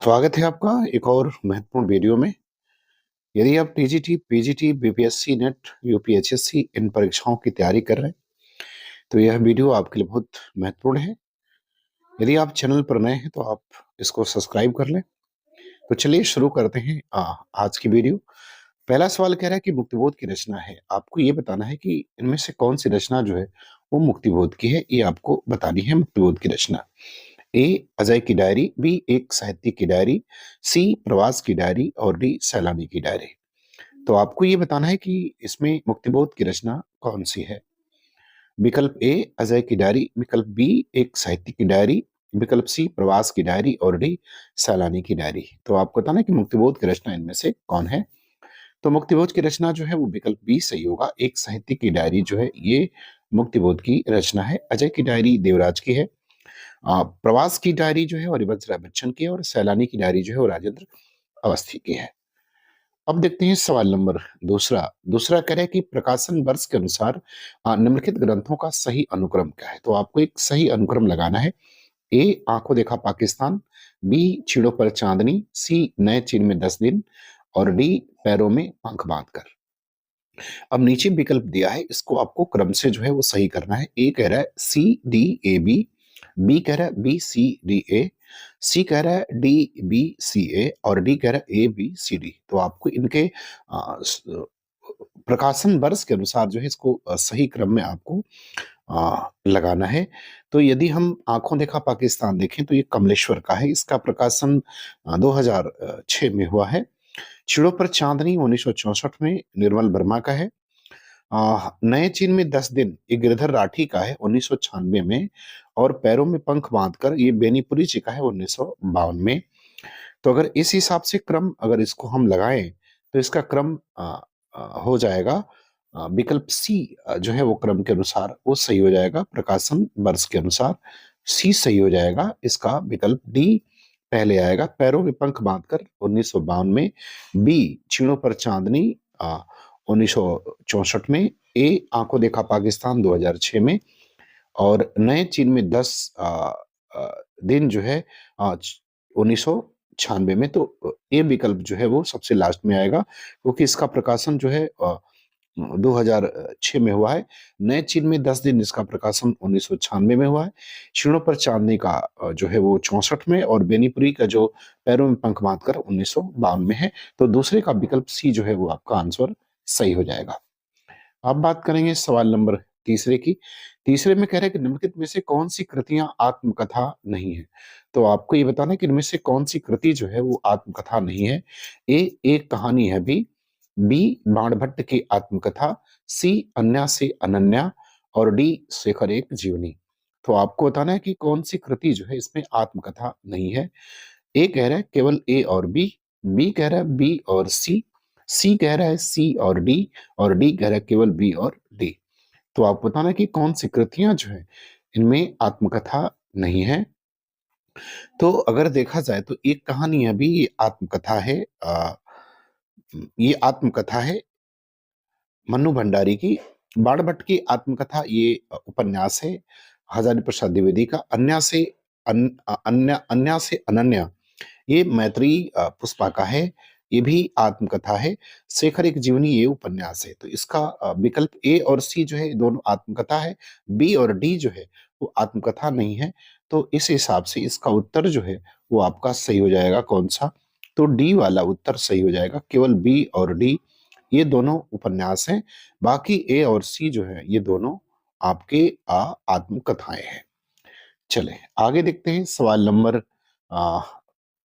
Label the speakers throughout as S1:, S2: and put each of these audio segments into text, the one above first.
S1: स्वागत है आपका एक और महत्वपूर्ण वीडियो में। यदि आप TGT, PGT, BPSC, NET, UPHSC इन परीक्षाओं की तैयारी कर रहे हैं तो यह वीडियो आपके लिए बहुत महत्वपूर्ण है। यदि आप चैनल पर नए हैं तो आप इसको सब्सक्राइब कर लें। तो चलिए शुरू करते हैं आज की वीडियो। पहला सवाल कह रहा है कि मुक्तिबोध की रचना है। आपको ये बताना है कि इनमें से कौन सी रचना जो है वो मुक्तिबोध की है। ये आपको बतानी है मुक्तिबोध की रचना। ए अजय की डायरी, बी एक साहित्यिक की डायरी, सी प्रवास की डायरी और डी सैलानी की डायरी। तो आपको ये बताना है कि इसमें मुक्तिबोध की रचना कौन सी है। विकल्प ए अजय की डायरी, विकल्प बी एक साहित्यिक की डायरी, विकल्प सी प्रवास की डायरी और डी सैलानी की डायरी। तो आपको बताना है कि मुक्तिबोध की रचना इनमें से कौन है। तो मुक्तिबोध की रचना जो है वो विकल्प बी सही होगा। एक साहित्यिक की डायरी जो है ये मुक्तिबोध की रचना है। अजय की डायरी देवराज की है। प्रवास की डायरी जो है वो हरिवंश राय बच्चन की है और सैलानी की डायरी जो है वो राजेंद्र अवस्थी की है। अब देखते हैं सवाल नंबर दूसरा। दूसरा कह रहा है कि प्रकाशन वर्ष के अनुसार निम्नलिखित ग्रंथों का सही अनुक्रम क्या है। तो आपको एक सही अनुक्रम लगाना है। ए आंखों देखा पाकिस्तान, बी चिड़ों पर चांदनी, सी नए चीन में 10 दिन और डी पैरों में पंख बांधकर। अब नीचे विकल्प दिया है, इसको आपको क्रम से जो है वो सही करना है। ए कह रहा है C D A B, B कह रहा है बी सी डी ए, सी कह रहा है डी बी सी ए और डी कह रहा है ए बी सी डी। तो आपको इनके प्रकाशन वर्ष के अनुसार जो है इसको सही क्रम में आपको लगाना है। तो यदि हम आंखों देखा पाकिस्तान देखें तो ये कमलेश्वर का है। इसका प्रकाशन 2006 में हुआ है। चिड़ों पर चांदनी 1964 में निर्मल वर्मा का है। नए चीन में 10 दिन ये गिरधर राठी का है 1996 में। और पैरों में पंख बांधकर ये बेनीपुरी जी का है 1952 में। तो अगर इस हिसाब से क्रम अगर इसको हम लगाएं तो इसका क्रम हो जाएगा विकल्प सी जो है वो क्रम के अनुसार वो सही हो जाएगा। प्रकाशन वर्ष के अनुसार सी सही हो जाएगा। इसका विकल्प डी पहले आएगा। पैरों में पंख बांधकर 1952 में, बी चीणों पर चांदनी 1964 में, ए आंखों देखा पाकिस्तान 2006 में और नए चीन में 10 दिन जो है 1996 में। तो ए विकल्प जो है वो सबसे लास्ट में आएगा क्योंकि इसका प्रकाशन जो है 2006 में हुआ है। नए चीन में 10 दिन इसका प्रकाशन 1996 में हुआ है। क्षीणों पर चांदनी का जो है वो 64 में और बेनीपुरी का जो पैरों में पंख बांधकर 1952 में है। तो दूसरे का विकल्प सी जो है वो आपका आंसर सही हो जाएगा। अब बात करेंगे सवाल नंबर तीसरे की। तीसरे में कह रहे हैं कि निम्नलिखित में से कौन सी कृतियां आत्मकथा नहीं है। तो आपको ये बताना है कि इनमें से कौन सी कृति जो है वो आत्मकथा नहीं है। ए एक कहानी है, बी बाणभट्ट की आत्मकथा, सी अन्या से अनन्या और डी शेखर एक जीवनी। तो आपको बताना है कि कौन सी कृति जो है इसमें आत्मकथा नहीं है। ए कह रहा है केवल ए और बी कह रहा है बी और सी कह रहा है सी और डी कह रहा है केवल बी और डी। तो आप बताना कि कौन सी कृतियां जो है इनमें आत्मकथा नहीं है। तो अगर देखा जाए तो एक कहानी अभी ये आत्मकथा है। ये आत्मकथा है मन्नू भंडारी की। बाणभट्ट की आत्मकथा ये उपन्यास है हजारी प्रसाद द्विवेदी का। अन्या से अनन्या ये मैत्री पुष्पा का है। ये भी आत्मकथा है। शेखर एक जीवनी ये उपन्यास है। तो इसका विकल्प ए और सी जो है दोनों आत्मकथा है। बी और डी जो है वो आत्मकथा नहीं है। तो इस हिसाब से इसका उत्तर जो है वो आपका सही हो जाएगा। कौन सा? तो डी वाला उत्तर सही हो जाएगा। केवल बी और डी ये दोनों उपन्यास हैं। बाकी ए और सी जो है ये दोनों आपके आत्मकथाएं हैं। चले आगे देखते हैं सवाल नंबर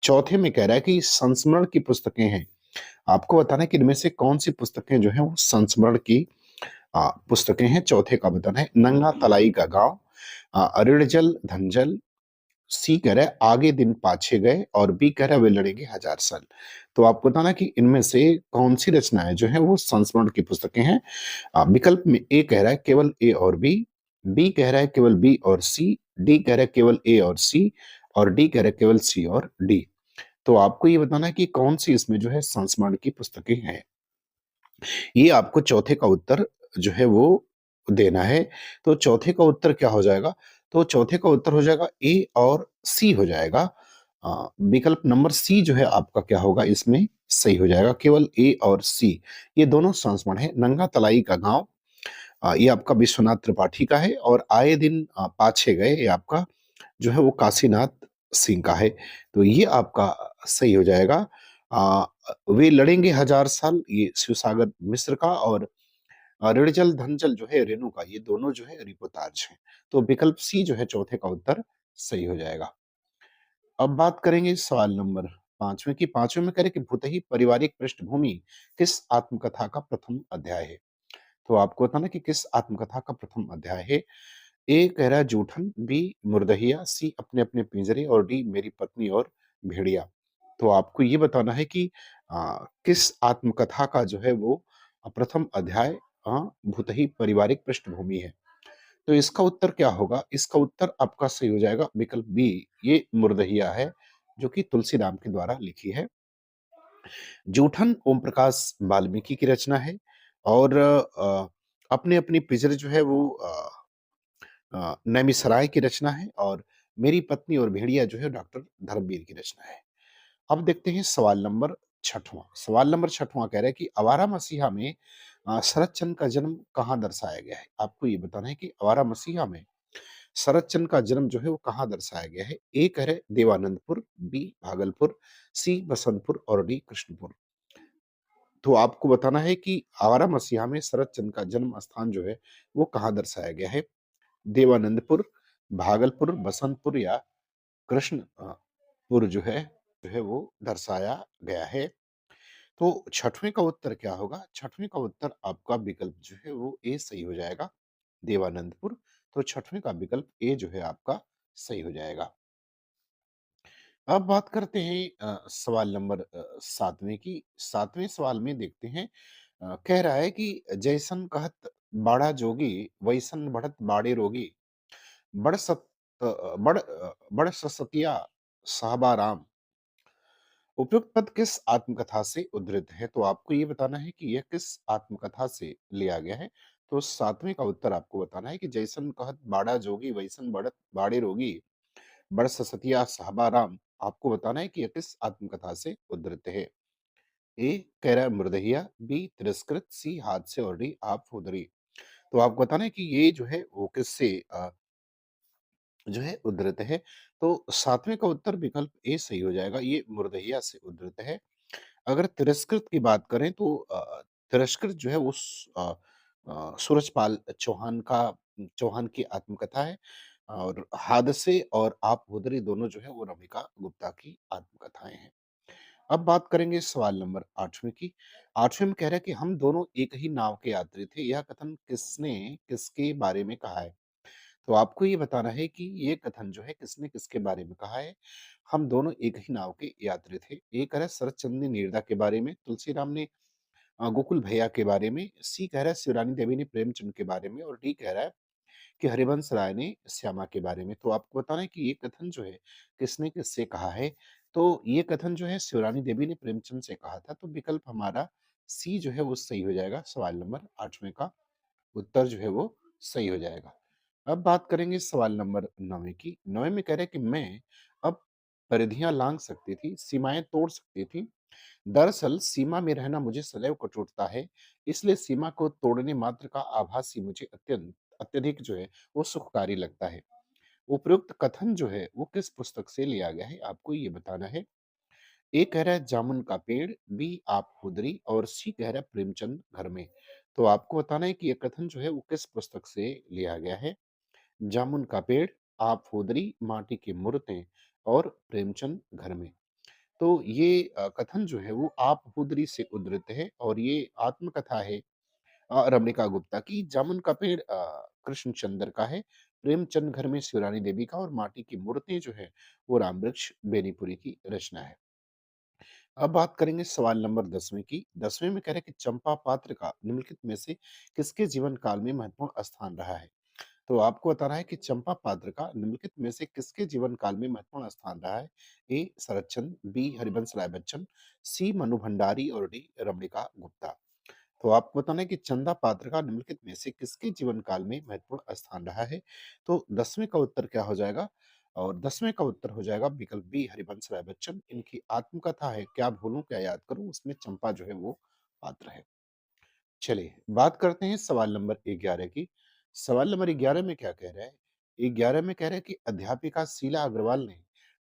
S1: चौथे में कह रहा है कि संस्मरण की पुस्तकें हैं। आपको बताना है कि इनमें से कौन सी पुस्तकें जो है वो संस्मरण की पुस्तकें हैं। चौथे का बताना है नंगा तलाई का गांव, ऋणजल धनजल, सी कह रहा है आगे दिन पाछे गए और बी कह रहा है वे लड़ेंगे 1000 साल। तो आपको बताना कि इनमें से कौन सी रचनाएं जो है वो संस्मरण की पुस्तकें हैं। विकल्प में ए कह रहा है केवल ए और बी कह रहा है केवल बी और सी, डी कह रहा है केवल ए और सी और डी कह रहा है केवल सी और डी। तो आपको ये बताना है कि कौन सी इसमें जो है संस्मरण की पुस्तकें हैं। ये आपको चौथे का उत्तर जो है वो देना है। तो चौथे का उत्तर क्या हो जाएगा? तो चौथे का उत्तर हो जाएगा ए और सी हो जाएगा। विकल्प नंबर सी जो है आपका क्या होगा इसमें सही हो जाएगा। केवल ए और सी ये दोनों संस्मरण है। नंगा तलाई का गांव ये आपका विश्वनाथ त्रिपाठी का है, और आए दिन पाछे गए ये आपका जो है वो काशीनाथ सिंह का है। तो ये आपका सही हो जाएगा। आ, वे लड़ेंगे हजार साल ये शिवसागर मिश्र का, और ऋणजल धनजल जो है रेणु का, ये दोनों जो है रिपोर्टाज हैं। तो विकल्प सी जो है चौथे का उत्तर सही हो जाएगा। अब बात करेंगे सवाल नंबर पांचवें की। पांचवें में करें कि भूतही पारिवारिक पृष्ठभूमि किस आत्मकथा का प्रथम अध्याय है। तो आपको बताना कि किस आत्मकथा का प्रथम अध्याय है। ए कह रहा है जूठन, बी मुर्दहिया, सी अपने अपने पिंजरे, और डी मेरी पत्नी और भेड़िया। तो आपको ये बताना है कि किस आत्मकथा का जो है वो प्रथम अध्याय भूतही पारिवारिक पृष्ठभूमि है। तो इसका उत्तर क्या होगा? इसका उत्तर आपका सही हो जाएगा विकल्प बी, ये मुर्दहिया है, जो कि तुलसीराम के द्वारा लिखी है। जूठन ओम प्रकाश वाल्मीकि की रचना है, और अपने अपनी पिजर जो है वो नैमिषारण्य की रचना है, और मेरी पत्नी और भेड़िया जो है डॉक्टर धर्मवीर की रचना है। अब देखते हैं सवाल नंबर छठवां। सवाल नंबर छठवां कह रहा है कि आवारा मसीहा में शरत चंद्र का जन्म कहाँ दर्शाया गया है। आपको ये बताना है कि आवारा मसीहा में शरत चंद्र का जन्म जो है वो कहाँ दर्शाया गया है। ए कह रहे देवानंदपुर, बी भागलपुर, सी बसंतपुर, और डी कृष्णपुर। तो आपको बताना है कि आवारा मसीहा में शरत चंद्र का जन्म स्थान जो है वो कहाँ दर्शाया गया है। देवानंदपुर, भागलपुर, बसंतपुर, या कृष्णपुर जो है वो दर्शाया गया है। तो छठवें का उत्तर क्या होगा? छठवें का उत्तर आपका विकल्प जो है वो ए सही हो जाएगा, देवानंदपुर। तो छठवें का विकल्प ए जो है आपका सही हो जाएगा। अब बात करते हैं सवाल नंबर सातवें की। सातवें सवाल में देखते हैं कह रहा है कि जैसन कहत बाड़ा जोगी, वैसन बढ़त बाड़े रोगी, बड़ सत बड़ ससतिया साहबा राम। उपयुक्त पद किस आत्मकथा से उद्धृत है? तो आपको ये बताना है कि यह किस आत्मकथा से लिया गया है। तो सातवें का उत्तर आपको बताना है कि जैसन कहत बाड़ा जोगी, वैसन बढ़त बाड़े रोगी, बड़ ससतिया साहबा राम। आपको बताना है कि यह किस आत्मकथा से उद्धृत है। ए कह रहा है मृदहिया, बी तिरस्कृत, सी हादसे, और डी आप फुदरी। तो आपको बताना है कि ये जो है वो किससे जो है उद्धृत है। तो सातवें का उत्तर विकल्प ए सही हो जाएगा, ये मुर्दहिया से उद्धृत है। अगर तिरस्कृत की बात करें तो तिरस्कृत जो है वो सूरजपाल चौहान की आत्मकथा है, और हादसे और आप हुदरी दोनों जो है वो रमिका गुप्ता की आत्मकथाएं हैं। अब बात करेंगे सवाल नंबर आठवें की। आठवें में कह रहा है कि हम दोनों एक ही नाव के यात्री थे, यह कथन किसने किसके बारे में कहा है। तो आपको ये बताना है कि ये कथन जो है किसने किसके बारे में कहा है। हम दोनों एक ही नाव के यात्री थे। ए कह रहा है शरतचंद्र ने नीरदा के बारे में, तुलसीराम ने गोकुल भैया के बारे में, सी कह रहा है शिवरानी देवी ने प्रेमचंद के बारे में, और डी कह रहा है कि हरिवंश राय ने श्यामा के बारे में। तो आपको बताना है कि ये कथन जो है किसने किससे कहा है। तो ये कथन जो है शिवरानी देवी ने प्रेमचंद से कहा था। तो विकल्प हमारा सी जो है वो सही हो जाएगा। सवाल नंबर आठवें का उत्तर जो है वो सही हो जाएगा। अब बात करेंगे सवाल नंबर 9 की। 9 में कह रहे हैं कि मैं अब परिधियां लांघ सकती थी, सीमाएं तोड़ सकती थी। दरअसल सीमा में रहना मुझे सदैव कटुता है, इसलिए सीमा को तोड़ने मात्र का आभास ही मुझे अत्यंत अत्यधिक जो है वो सुखकारी लगता है। उपयुक्त कथन जो है वो किस पुस्तक से लिया गया है? आपको ये बताना है। ए कह रहा है जामुन का पेड़, बी आप खुदरी, और सी कह रहा है प्रेमचंद घर में। तो आपको बताना है कि ये कथन जो है वो किस पुस्तक से लिया गया है। जामुन का पेड़, आप फुदरी, माटी की मूर्तें, और प्रेमचंद घर में। तो ये कथन जो है वो आप फुदरी से उद्धृत है, और ये आत्मकथा है रमणिका गुप्ता की। जामुन का पेड़ कृष्णचंद्र का है, प्रेमचंद घर में शिवरानी देवी का, और माटी की मूर्तें जो है वो रामवृक्ष बेनीपुरी की रचना है। अब बात करेंगे सवाल नंबर 10वें की। 10वें में कह रहे हैं कि चंपा पात्र का निम्नलिखित में से किसके जीवन काल में महत्वपूर्ण स्थान रहा है। तो आपको बताना है कि चंपा पात्र का निम्नलिखित में से किसके जीवन काल में महत्वपूर्ण स्थान रहा है। ए शरतचंद, बी हरिवंश राय बच्चन, सी मनु भंडारी, और डी रमणिका गुप्ता। तो आपको बताना है कि चंदा पात्र का निम्नलिखित में से किसके जीवन काल में महत्वपूर्ण स्थान रहा है। तो 10वें का उत्तर क्या हो जाएगा? और 10वें का उत्तर हो जाएगा विकल्प बी हरिवंश राय बच्चन। इनकी आत्मकथा है क्या भूलूं क्या याद करूं, उसमें चंपा जो है वो पात्र है। चलिए बात करते हैं सवाल नंबर 11 की। सवाल नंबर 11 में क्या कह रहा है? 11 में कह रहा है कि अध्यापिका शीला अग्रवाल ने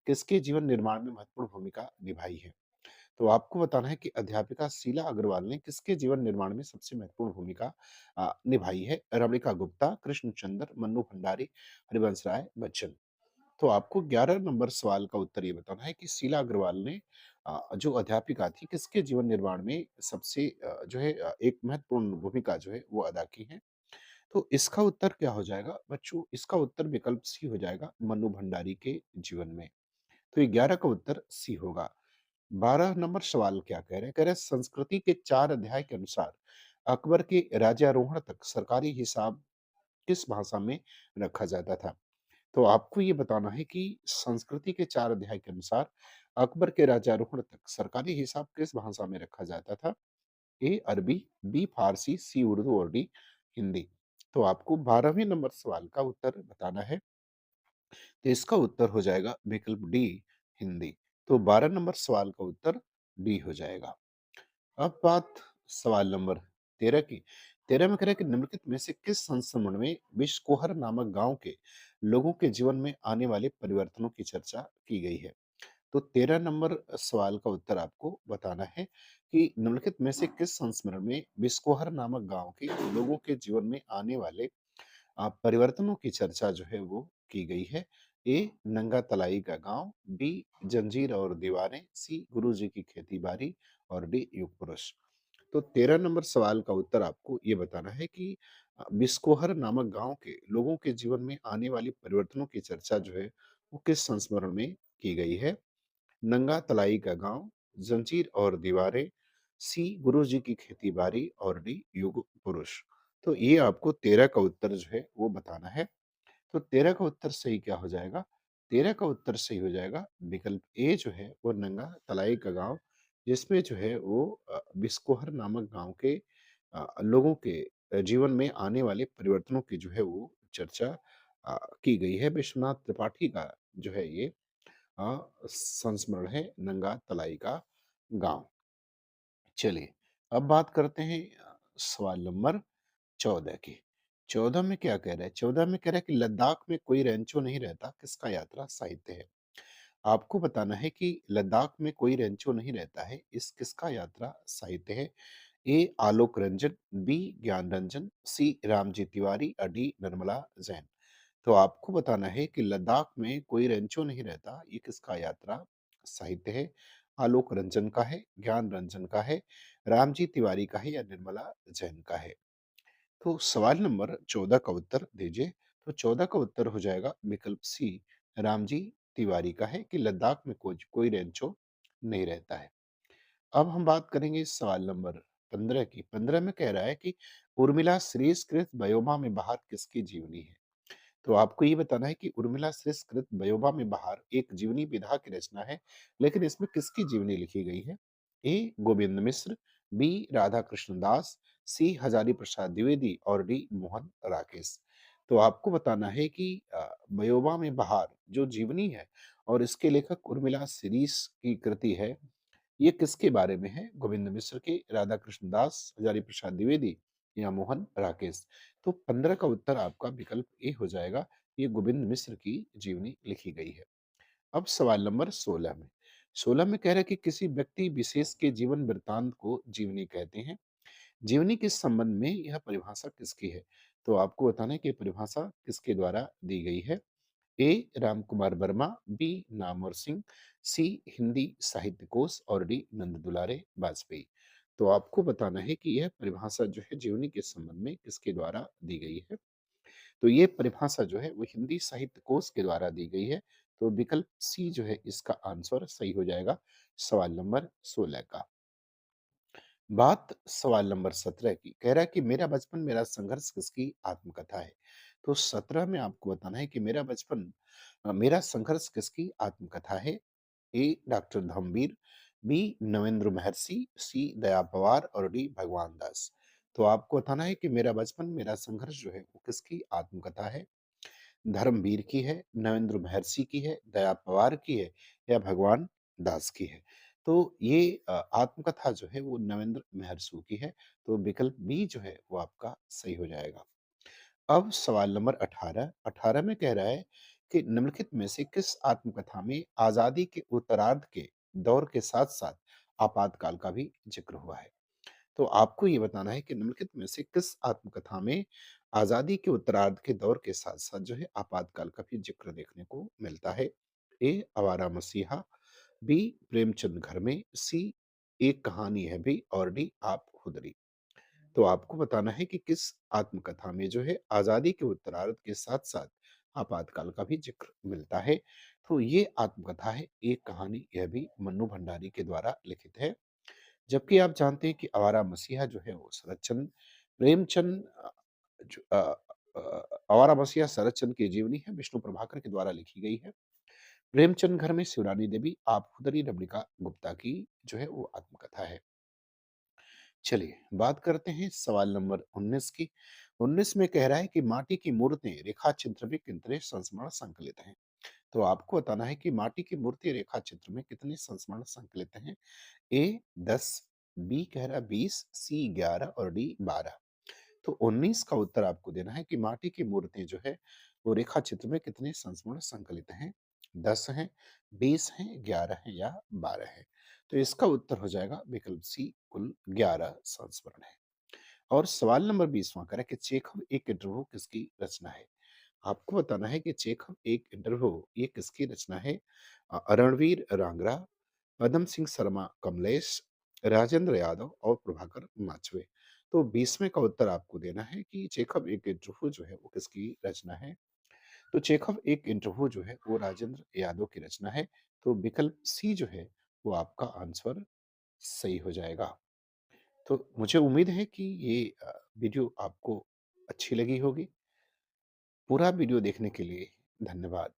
S1: किसके जीवन निर्माण में महत्वपूर्ण भूमिका निभाई है? तो आपको बताना है कि अध्यापिका शीला अग्रवाल ने किसके जीवन निर्माण में सबसे महत्वपूर्ण भूमिका निभाई है? रमणिका गुप्ता, कृष्णचंद्र, मन्नू भंडारी, हरिवंश राय बच्चन। तो आपको 11 नंबर सवाल का उत्तर ये बताना है कि शीला अग्रवाल ने जो अध्यापिका थी किसके जीवन निर्माण में सबसे जो है एक महत्वपूर्ण भूमिका जो है वो अदा की है। तो इसका उत्तर क्या हो जाएगा बच्चों? इसका उत्तर विकल्प सी हो जाएगा, मन्नू भंडारी के जीवन में। तो ये 11 का उत्तर सी होगा। 12 नंबर सवाल क्या कह रहे हैं? कह रहे हैं संस्कृति के 4 अध्याय के अनुसार अकबर के राज्यारोहण तक सरकारी हिसाब किस भाषा में रखा जाता था? तो आपको ये बताना है कि संस्कृति के 4 अध्याय के अनुसार अकबर के राज्यारोहण तक सरकारी हिसाब किस भाषा में रखा जाता था? ए अरबी, बी फारसी, सी उर्दू और डी हिंदी। तो आपको 12वें नंबर सवाल का उत्तर बताना है। तो इसका उत्तर हो जाएगा विकल्प डी हिंदी। तो 12 नंबर सवाल का उत्तर डी हो जाएगा। अब बात सवाल नंबर 13 की। 13 में कह रहा है कि निम्नलिखित में से किस संस्मरण में बिशकोहर नामक गांव के लोगों के जीवन में आने वाले परिवर्तनों की चर्चा की गई है? तो 13 नंबर सवाल का उत्तर आपको बताना है कि निम्नलिखित में से किस संस्मरण में बिस्कोहर नामक गांव के लोगों के जीवन में आने वाले परिवर्तनों की चर्चा जो है वो की गई है? ए नंगा तलाई का गांव, बी जंजीर और दीवारें, सी गुरु जी की खेती बाड़ी और डी युग पुरुष। तो 13 नंबर सवाल का उत्तर आपको ये बताना है कि बिस्कोहर नामक गांव के लोगों के जीवन में आने वाली परिवर्तनों की चर्चा जो है वो किस संस्मरण में की गई है? नंगा तलाई का गांव, जंजीर और दीवारें, सी गुरु जी की खेती बाड़ी और डी युग पुरुष। तो ये आपको 13 का उत्तर जो है वो बताना है। तो 13 का उत्तर सही क्या हो जाएगा? 13 का उत्तर सही हो जाएगा विकल्प ए जो है वो नंगा तलाई का गांव, जिसमें जो है वो बिस्कोहर नामक गांव के लोगों के जीवन में आने वाले परिवर्तनों की जो है वो चर्चा की गई है। विश्वनाथ त्रिपाठी का जो है ये संस्मरण है नंगा तलाई का गांव। चलिए अब बात करते हैं सवाल नंबर 14 की। 14 में क्या कह रहा है? 14 में कह रहा है कि लद्दाख में कोई रेंचो नहीं रहता, किसका यात्रा साहित्य है? आपको बताना है कि लद्दाख में कोई रेंचो नहीं रहता है, इस किसका यात्रा साहित्य है? ए आलोक रंजन, बी ज्ञान रंजन, सी रामजी तिवारी और डी निर्मला जैन। तो आपको बताना है कि लद्दाख में कोई रेंचो नहीं रहता, ये किसका यात्रा साहित्य है? आलोक रंजन का है, ज्ञान रंजन का है, रामजी तिवारी का है या निर्मला जैन का है? तो सवाल नंबर 14 का उत्तर दीजिए। तो 14 का उत्तर हो जाएगा विकल्प सी, रामजी तिवारी का है कि लद्दाख में कोई कोई रेंचो नहीं रहता है। अब हम बात करेंगे सवाल नंबर 15 की। 15 में कह रहा है कि उर्मिला श्रीसकृत बयोमा में बहार किसकी जीवनी है? तो आपको ये बताना है कि उर्मिला श्रीसकृत बयोमा में बहार एक जीवनी विधा की रचना है, लेकिन इसमें किसकी जीवनी लिखी गई है? ए गोविंद मिश्र, बी राधा कृष्ण दास, सी हजारी प्रसाद द्विवेदी और डी मोहन राकेश। तो आपको बताना है कि बयोमा में बहार जो जीवनी है और इसके लेखक उर्मिला श्रीस की कृति है, ये किसके बारे में है? गोविंद मिश्र के, राधा कृष्ण दास, हजारी प्रसाद द्विवेदी या मोहन राकेश। तो 15 का उत्तर आपका विकल्प ए हो जाएगा। ये गोविंद मिश्र की जीवनी लिखी गई है। अब सवाल नंबर 16 में। 16 में कह रहा है कि किसी व्यक्ति विशेष के जीवन वृत्तांत को जीवनी कहते हैं। जीवनी के संबंध में यह परिभाषा किसकी है? तो आपको बताना है कि परिभाषा किसके द्वारा दी गई है? ए रामकुमार वर्मा, बी नामवर सिंह, सी हिंदी साहित्य कोश और डी नंद दुलारे वाजपेयी। तो आपको बताना है कि यह परिभाषा जो है जीवनी के संबंध में किसके द्वारा दी गई है? तो ये परिभाषा जो है वो हिंदी साहित्य कोश के द्वारा दी गई है। तो विकल्प सी जो है इसका आंसर सही हो जाएगा सवाल नंबर 16 का। बात सवाल नंबर 17 की। कह रहा है कि मेरा बचपन मेरा संघर्ष किसकी आत्मकथा है? तो 17 में आपको बताना है कि मेरा बचपन मेरा संघर्ष किसकी आत्मकथा है? ए डॉक्टर धम्मवीर, बी नवेंद्र महर्षि, सी दया पवार और डी भगवान दास। तो आपको बताना है कि मेरा बचपन मेरा संघर्ष जो है वो किसकी आत्मकथा है? धर्मवीर की है, नरेंद्र महर्षि की है, दया पवार की है या भगवान दास की है? तो ये आत्मकथा जो है वो नरेंद्र महर्षि की है, तो विकल्प बी जो है वो आपका सही हो जाएगा। अब सवाल नंबर 18, 18 में कह रहा है कि निम्नलिखित में से किस आत्मकथा में आज़ादी के उत्तरार्ध के दौर के साथ-साथ आपातकाल का भी ज़िक्र हुआ है? तो आपको ये बताना है कि निम्नलिखित में से किस आत्मकथा में आज़ादी के उत्तरार्ध के दौर के साथ-साथ जो है आपातकाल का भी ज़िक्र देखने को मिलता है? ए. आवारा मसीहा, बी. प्रेमचंद घर में, सी. एक कहानी है भी और डी. आप खुदरी। तो आपको बताना है कि किस आत्मकथा में जो है आज़ादी के उत्तरार्ध के साथ-साथ आपातकाल का भी ज़िक्र मिलता है। तो ये आत्मकथा है एक कहानी यह भी मन्नू भंडारी के द्वारा लिखित है। जबकि आप जानते हैं कि आवारा मसीहा जो है वो शरतचंद्र प्रेमचंद आवारा मसीहा शरतचंद्र की जीवनी है, विष्णु प्रभाकर के द्वारा लिखी गई है। प्रेमचंद घर में शिवरानी देवी आप खुदरी रमणिका गुप्ता की जो है वो आत्मकथा है। चलिए, बात करते हैं सवाल नंबर 19 की। 19 में कह रहा है कि माटी की मूर्तें रेखा चित्र में कितने संस्मरण संकलित हैं? तो आपको बताना है कि माटी की मूर्ति रेखा चित्र में कितने संस्मरण संकलित हैं? ए 10, बी कह रहा है 20, सी 11 और डी 12। तो 19 का उत्तर आपको देना है कि माटी की मूर्तें जो है वो रेखा चित्र में कितने संस्मरण संकलित हैं? 10 हैं, 20 हैं, 11 हैं या 12 हैं। तो इसका उत्तर हो जाएगा विकल्प सी, कुल 11 संस्मरण है। और सवाल नंबर 20वां करें कि चेखव एक इंटरव्यू किसकी रचना है? आपको बताना है कि चेखव एक इंटरव्यू ये किसकी रचना है? रणवीर रांगरा, पदम सिंह शर्मा कमलेश, राजेंद्र यादव और प्रभाकर माचवे। तो 20वें का उत्तर आपको देना है कि चेखव एक इंटरव्यू जो है वो किसकी रचना है? तो चेखव एक इंटरव्यू जो है वो राजेंद्र यादव की रचना है। तो विकल्प सी जो है वो आपका आंसर सही हो जाएगा। तो मुझे उम्मीद है कि ये वीडियो आपको अच्छी लगी होगी। पूरा वीडियो देखने के लिए धन्यवाद।